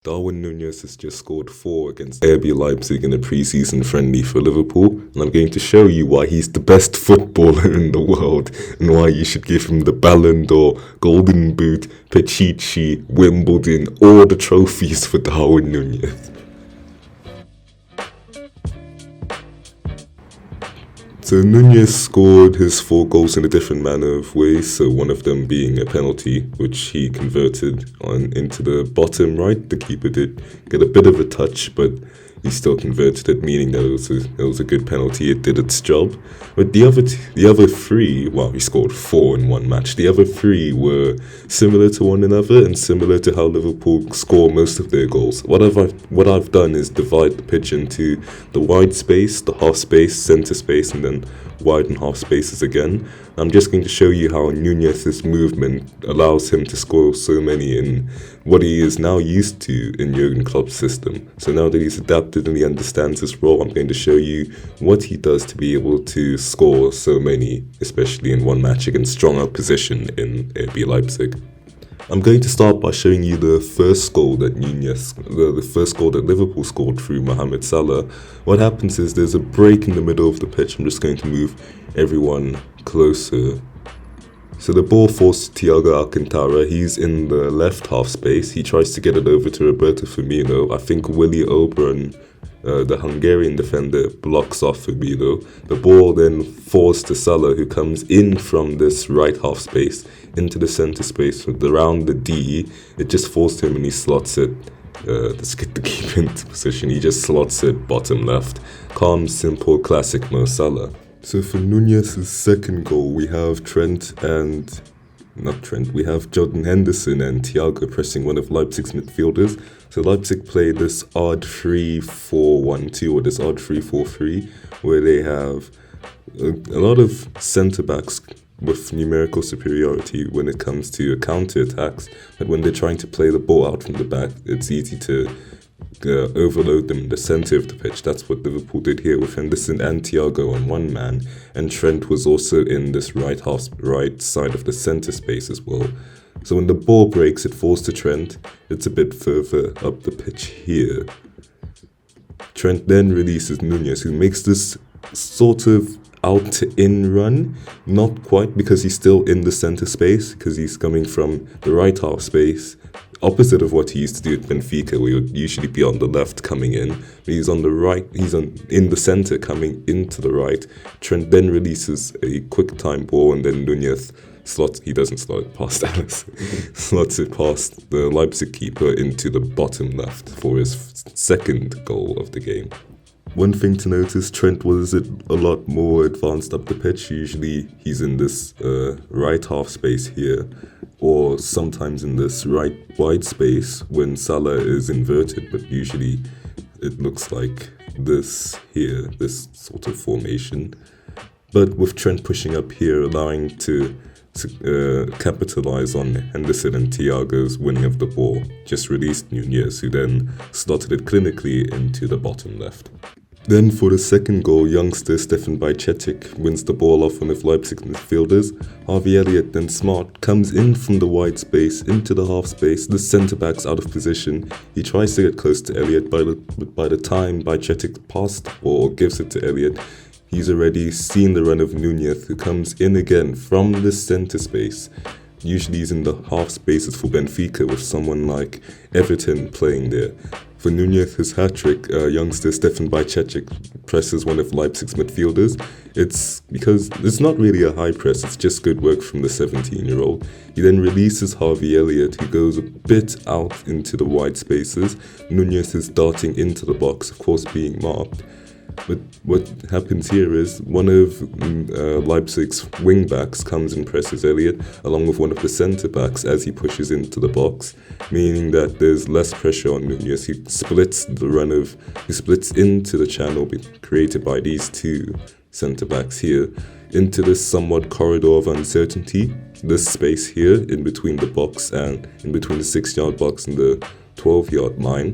Darwin Núñez has just scored 4 against RB Leipzig in a preseason friendly for Liverpool, and I'm going to show you why he's the best footballer in the world and why you should give him the Ballon d'Or, Golden Boot, Pichichi, Wimbledon, all the trophies for Darwin Núñez. So Núñez scored his 4 goals in a different manner of ways, so one of them being a penalty, which he converted into the bottom right. The keeper did get a bit of a touch, but he still converted it, meaning that it was a good penalty. It did its job. But the other 3, well, he scored 4 in one match. The other 3 were similar to one another and similar to how Liverpool score most of their goals. What I've done is divide the pitch into the wide space, the half space, centre space, and then wide and half spaces again. I'm just going to show you how Núñez's movement allows him to score so many in what he is now used to in Jürgen Klopp's system. So now that he's adapted and he understands his role, I'm going to show you what he does to be able to score so many, especially in one match against strong opposition in RB Leipzig. I'm going to start by showing you the first goal that the first goal that Liverpool scored through Mohamed Salah. What happens is there's a break in the middle of the pitch. I'm just going to move everyone closer. So the ball falls to Thiago Alcantara. He's in the left half space. He tries to get it over to Roberto Firmino. I think Willy Oberon, the Hungarian defender, blocks off Firmino. The ball then falls to Salah, who comes in from this right half space into the centre space around the D. It just falls to him and he slots it. Let's get the keeper into position. He just slots it bottom left. Calm, simple, classic Mo Salah. So for Núñez's second goal, we have we have Jordan Henderson and Thiago pressing one of Leipzig's midfielders. So Leipzig play this odd 3-4-1-2 or this odd 3-4-3, where they have a lot of centre-backs with numerical superiority when it comes to counter-attacks, but when they're trying to play the ball out from the back, it's easy to overload them in the centre of the pitch. That's what Liverpool did here with Henderson and Thiago on one man, and Trent was also in this right side of the centre space as well. So when the ball breaks, it falls to Trent. It's a bit further up the pitch here. Trent then releases Núñez, who makes this sort of out to in run, not quite, because he's still in the centre space, because he's coming from the right half space, opposite of what he used to do at Benfica, where he would usually be on the left coming in, but he's on the right, in the centre coming into the right. Trent then releases a quick time ball, and then Núñez he doesn't slot it past Alice, slots it past the Leipzig keeper into the bottom left for his second goal of the game. One thing to notice, Trent was a lot more advanced up the pitch. Usually he's in this right half space here, or sometimes in this right wide space when Salah is inverted, but usually it looks like this here, this sort of formation. But with Trent pushing up here, allowing to capitalize on Henderson and Thiago's winning of the ball, just released Núñez, who then slotted it clinically into the bottom left. Then for the second goal, youngster Stefan Bajcetic wins the ball off one of Leipzig's midfielders. Harvey Elliott, then smart, comes in from the wide space into the half space. The centre-back's out of position. He tries to get close to Elliott, but by the time Bajcetic passed the ball or gives it to Elliott, he's already seen the run of Núñez, who comes in again from the centre space. Usually he's in the half spaces for Benfica with someone like Everton playing there. For Núñez's hat-trick, youngster Stefan Bajcetic presses one of Leipzig's midfielders. It's because it's not really a high press, it's just good work from the 17-year-old. He then releases Harvey Elliott, who goes a bit out into the wide spaces. Núñez is darting into the box, of course being marked. But what happens here is one of Leipzig's wing-backs comes and presses Elliott along with one of the centre-backs as he pushes into the box, meaning that there's less pressure on Núñez. He splits into the channel created by these two centre-backs here into this somewhat corridor of uncertainty, this space here in between the box and in between the 6-yard box and the 12-yard line.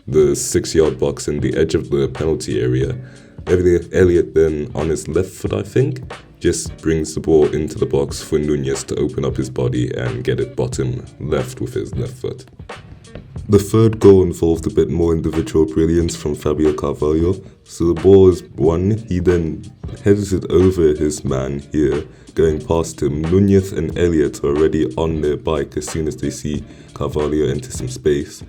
The 6-yard box and the edge of the penalty area. Elliott then, on his left foot, I think, just brings the ball into the box for Núñez to open up his body and get it bottom left with his left foot. The third goal involved a bit more individual brilliance from Fabio Carvalho. So the ball is won, he then heads it over his man here, going past him. Núñez and Elliott are already on their bike as soon as they see Carvalho enter some space.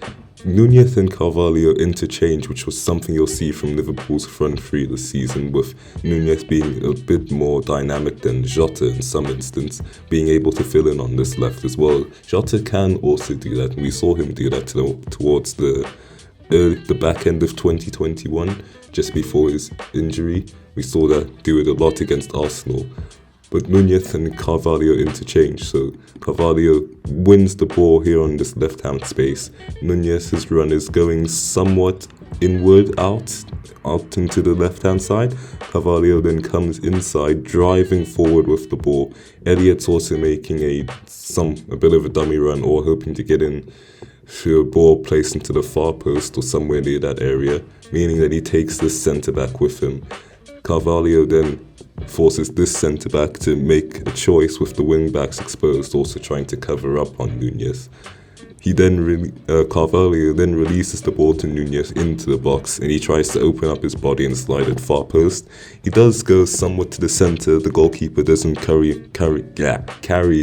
Núñez and Carvalho interchange, which was something you'll see from Liverpool's front three this season, with Núñez being a bit more dynamic than Jota in some instance, being able to fill in on this left as well. Jota can also do that, and we saw him do that towards the back end of 2021, just before his injury. We saw that do it a lot against Arsenal. But Núñez and Carvalho interchange, so Carvalho wins the ball here on this left-hand space. Núñez's run is going somewhat inward out into the left-hand side. Carvalho then comes inside, driving forward with the ball. Elliott's also making a bit of a dummy run, or hoping to get in for a ball placed into the far post or somewhere near that area, meaning that he takes this centre-back with him. Carvalho then forces this centre-back to make a choice with the wing-backs exposed, also trying to cover up on Núñez. Carvalho then releases the ball to Núñez into the box, and he tries to open up his body and slide at far post. He does go somewhat to the centre. The goalkeeper doesn't carry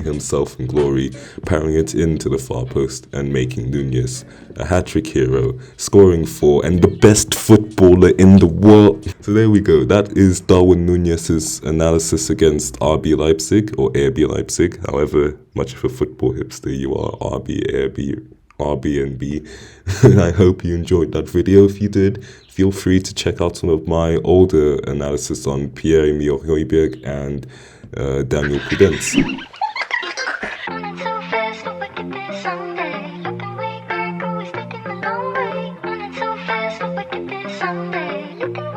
himself in glory, powering it into the far post and making Núñez a hat-trick hero, scoring 4 and the best footballer in the world. So there we go. That is Darwin Núñez's analysis against RB Leipzig, or RB Leipzig, however much of a football hipster you are, RB&B. I hope you enjoyed that video. If you did, feel free to check out some of my older analysis on Pierre-Emile Højbjerg and Daniel Prudence. Someday, looking